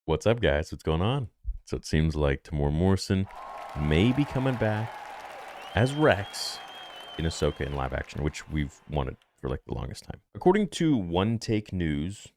What's up, guys? What's going on? So it seems like Temuera Morrison may be coming back as Rex in Ahsoka in live action, which we've wanted for like the longest time. According to One Take News,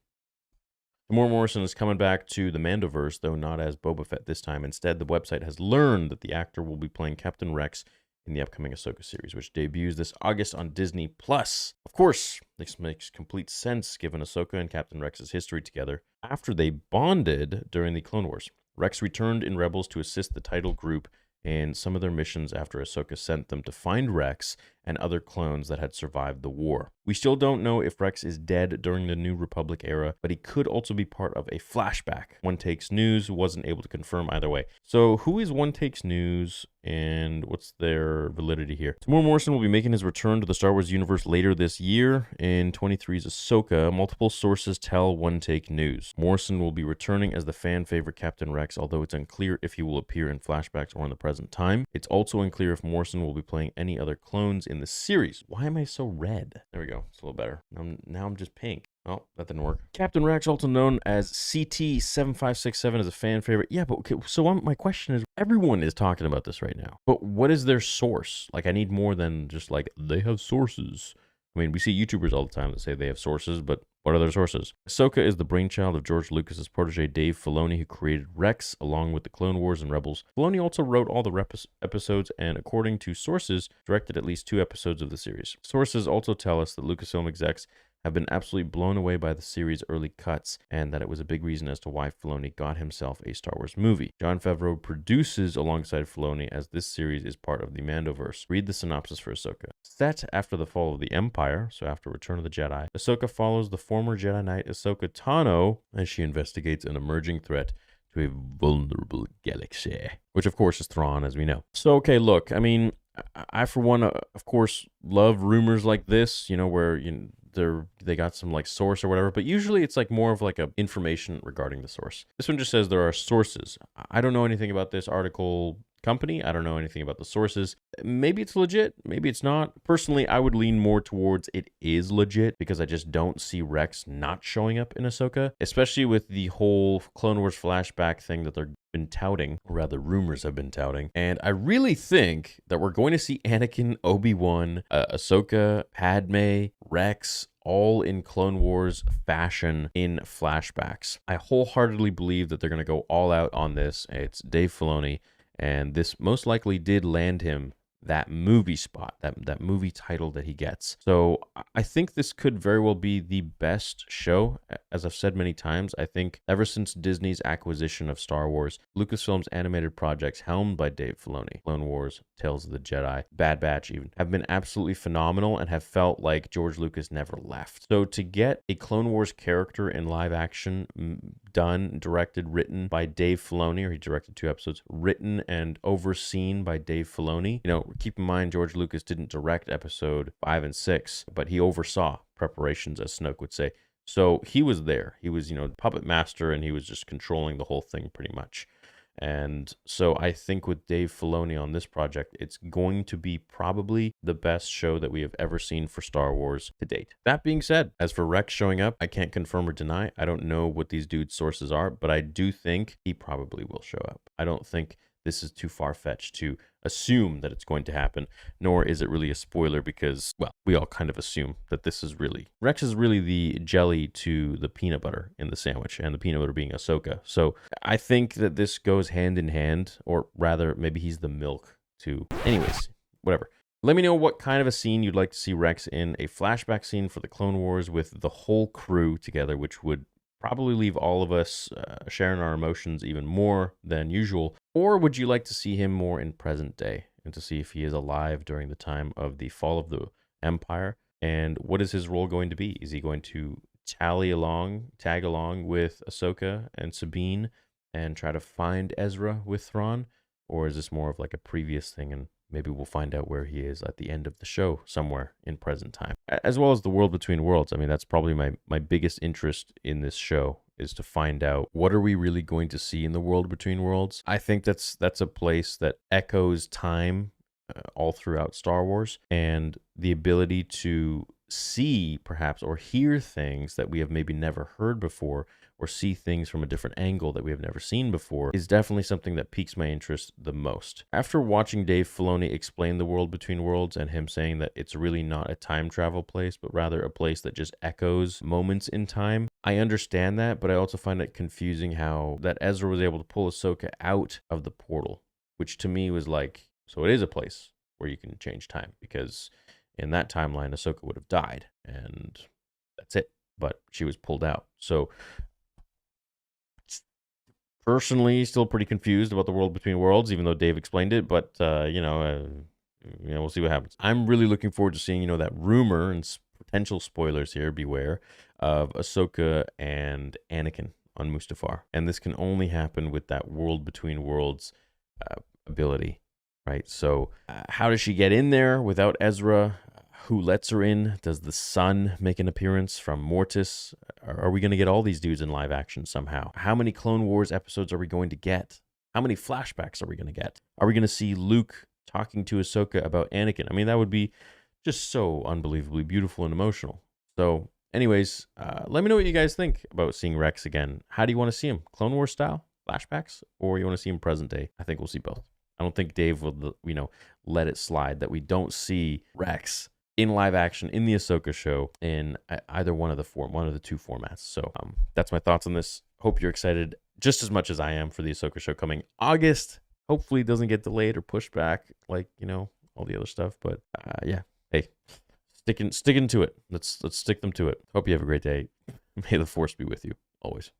Temuera Morrison is coming back to the Mandoverse, though not as Boba Fett this time. Instead, the website has learned that the actor will be playing Captain Rex in the upcoming Ahsoka series, which debuts this August on Disney+. Of course, this makes complete sense given Ahsoka and Captain Rex's history together after they bonded during the Clone Wars. Rex returned in Rebels to assist the title group in some of their missions after Ahsoka sent them to find Rex and other clones that had survived the war. We still don't know if Rex is dead during the New Republic era, but he could also be part of a flashback. One Takes News wasn't able to confirm either way. So who is One Takes News and what's their validity here? Temuera Morrison will be making his return to the Star Wars universe later this year in 23's Ahsoka. Multiple sources tell One Take News. Morrison will be returning as the fan favorite Captain Rex, although it's unclear if he will appear in flashbacks or in the present time. It's also unclear if Morrison will be playing any other clones in the series. Why am I so red? There we go. It's a little better. Now I'm just pink. Oh, that didn't work. Captain Rex, also known as CT7567, is a fan favorite. Yeah, but okay, so my question is, everyone is talking about this right now. But what is their source? Like, I need more than just like, they have sources. I mean, we see YouTubers all the time that say they have sources, but what are their sources? Ahsoka is the brainchild of George Lucas's protege Dave Filoni, who created Rex along with the Clone Wars and Rebels. Filoni also wrote all the episodes and, according to sources, directed at least 2 episodes of the series. Sources also tell us that Lucasfilm execs have been absolutely blown away by the series' early cuts, and that it was a big reason as to why Filoni got himself a Star Wars movie. Jon Favreau produces alongside Filoni, as this series is part of the Mandoverse. Read the synopsis for Ahsoka. Set after the fall of the Empire, so after Return of the Jedi, Ahsoka follows the former Jedi Knight Ahsoka Tano as she investigates an emerging threat to a vulnerable galaxy, which of course is Thrawn, as we know. So, okay, look, I mean, I for one, of course, love rumors like this, you know, where they got some like source or whatever, but usually it's like more of like a information regarding the source. This one just says there are sources. I don't know anything about this article company. I don't know anything about the sources. Maybe it's legit, maybe it's not. Personally, I would lean more towards it is legit, because I just don't see Rex not showing up in Ahsoka, especially with the whole Clone Wars flashback thing that they're been touting, or rather rumors have been touting. And I really think that we're going to see Anakin, Obi-Wan, Ahsoka, Padme, Rex, all in Clone Wars fashion in flashbacks. I wholeheartedly believe that they're going to go all out on this. It's Dave Filoni, and this most likely did land him that movie spot, that movie title that he gets. So I think this could very well be the best show. As I've said many times, I think ever since Disney's acquisition of Star Wars, Lucasfilm's animated projects helmed by Dave Filoni, Clone Wars, Tales of the Jedi, Bad Batch even, have been absolutely phenomenal and have felt like George Lucas never left. So to get a Clone Wars character in live action done, directed, written by Dave Filoni, or he directed 2 episodes, written and overseen by Dave Filoni. You know, keep in mind, George Lucas didn't direct episode 5 and 6, but he oversaw preparations, as Snoke would say. So he was there. He was, you know, puppet master, and he was just controlling the whole thing pretty much. And so I think with Dave Filoni on this project, it's going to be probably the best show that we have ever seen for Star Wars to date. That being said, as for Rex showing up, I can't confirm or deny. I don't know what these dudes' sources are, but I do think he probably will show up. I don't think this is too far-fetched to assume that it's going to happen, nor is it really a spoiler, because, well, we all kind of assume that this is really, Rex is really the jelly to the peanut butter in the sandwich, and the peanut butter being Ahsoka. So I think that this goes hand in hand, or rather, maybe he's the milk to, anyways, whatever. Let me know what kind of a scene you'd like to see Rex in. A flashback scene for the Clone Wars with the whole crew together, which would probably leave all of us sharing our emotions even more than usual. Or would you like to see him more in present day, and to see if he is alive during the time of the fall of the Empire? And what is his role going to be? Is he going to tag along with Ahsoka and Sabine and try to find Ezra with Thrawn? Or is this more of like a previous thing, and maybe we'll find out where he is at the end of the show somewhere in present time? As well as the world between worlds. I mean, that's probably my biggest interest in this show, is to find out what are we really going to see in the world between worlds. I think that's a place that echoes time all throughout Star Wars, and the ability to see perhaps or hear things that we have maybe never heard before, or see things from a different angle that we have never seen before, is definitely something that piques my interest the most. After watching Dave Filoni explain the world between worlds and him saying that it's really not a time travel place, but rather a place that just echoes moments in time, I understand that, but I also find it confusing how that Ezra was able to pull Ahsoka out of the portal, which to me was like, so it is a place where you can change time, because in that timeline, Ahsoka would have died, and that's it. But she was pulled out. So personally, still pretty confused about the world between worlds, even though Dave explained it. But we'll see what happens. I'm really looking forward to seeing, that rumor and potential spoilers here. Beware of Ahsoka and Anakin on Mustafar, and this can only happen with that world between worlds ability, right? So, how does she get in there without Ezra? Who lets her in? Does the son make an appearance from Mortis? Are we going to get all these dudes in live action somehow? How many Clone Wars episodes are we going to get? How many flashbacks are we going to get? Are we going to see Luke talking to Ahsoka about Anakin? I mean, that would be just so unbelievably beautiful and emotional. So, anyways, let me know what you guys think about seeing Rex again. How do you want to see him? Clone Wars style flashbacks? Or you want to see him present day? I think we'll see both. I don't think Dave will, let it slide that we don't see Rex in live action in the Ahsoka show in either one of the two formats. So that's my thoughts on this. Hope you're excited just as much as I am for the Ahsoka show coming August. Hopefully it doesn't get delayed or pushed back like, all the other stuff. But yeah, hey, sticking to it. Let's stick them to it. Hope you have a great day. May the Force be with you always.